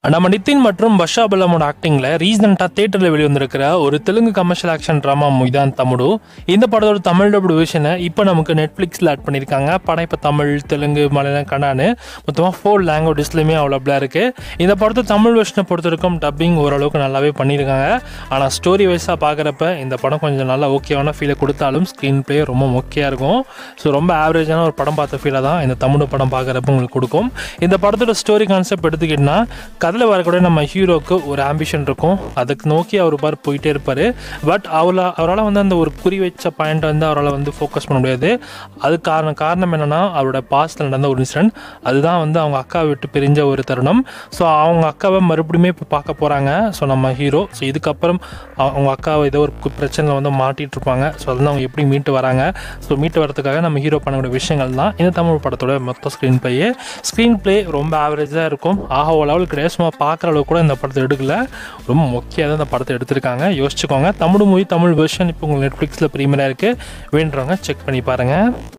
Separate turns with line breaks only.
நம்ம நிதின் மற்றும் வர்ஷா பல்லமோட ஆக்டிங்ல ரீசெண்டாக தியேட்டரில் வெளிவந்திருக்கிற ஒரு தெலுங்கு கமர்ஷியல் ஆக்ஷன் ட்ராமா இதான் தமுடு. இந்த படத்தோட தமிழ் டப்டு விஷனை இப்போ நமக்கு நெட்ஃப்ளிக்ஸில் ஆட் பண்ணியிருக்காங்க. படம் இப்போ தமிழ், தெலுங்கு, மலையாளம், கன்னடான்னு மொத்தமாக 4 லாங்குவேஜஸ்லையுமே அவைலபிளாக இருக்குது. இந்த படத்தை தமிழ் வெர்ஷனை பொறுத்த வரைக்கும் டப்பிங் ஓரளவுக்கு நல்லாவே பண்ணியிருக்காங்க. ஆனால் ஸ்டோரி வைஸாக பார்க்குறப்ப இந்த படம் கொஞ்சம் நல்லா ஓகேவான ஃபீலை கொடுத்தாலும் ஸ்க்ரீன் பிளே ரொம்ப மொக்கையாக இருக்கும். ஸோ ரொம்ப ஆவரேஜான ஒரு படம் பார்த்த ஃபீலை தான் இந்த தமிழ் படம் பார்க்குறப்ப உங்களுக்கு கொடுக்கும். இந்த படத்தோட ஸ்டோரி கான்செப்ட் எடுத்துக்கிட்டோன்னா, கதையில் வரக்கூடிய நம்ம ஹீரோக்கு ஒரு ஆம்பிஷன் இருக்கும். அதுக்கு நோக்கி அவர் போயிட்டே இருப்பார். பட் அவரால் அந்த ஒரு குறி வச்ச பாயிண்ட் அவரால் ஃபோக்கஸ் பண்ண முடியாது. அது காரணம் என்னென்னா, அவரோட பாஸ்டில் நடந்த ஒரு இன்சிடென்ட். அதுதான் அவங்க அக்காவை விட்டு பிரிஞ்ச ஒரு தருணம். ஸோ அவங்க அக்காவை மறுபடியுமே இப்போ பார்க்க போகிறாங்க. ஸோ நம்ம ஹீரோ இதுக்கப்புறம் அவங்க அக்காவை ஏதோ ஒரு பிரச்சனையில் மாட்டிகிட்டு இருப்பாங்க. ஸோ அதெல்லாம் அவங்க எப்படி மீட்டு வராங்க. ஸோ மீட்டு வரதுக்காக நம்ம ஹீரோ பண்ணக்கூடிய விஷயங்கள் தான் இந்த தமிழ் படத்தோட மொத்த ஸ்க்ரீன் பிளே ரொம்ப ஆவரேஜாக இருக்கும். லெவல் கிடையாது. சும்மா பார்க்குற அளவுக்கு கூட இந்த படத்தை எடுக்கல. ரொம்ப முக்கியம் தான் இந்த படத்தை எடுத்திருக்காங்க. யோசிச்சுக்கோங்க. தமிழ் மூவி தமிழ் வெர்ஷன் இப்போ உங்களுக்கு நெட்ஃப்ளிக்ஸில் ப்ரீமியராக இருக்குது. வேண்டுறவங்க செக் பண்ணி பாருங்கள்.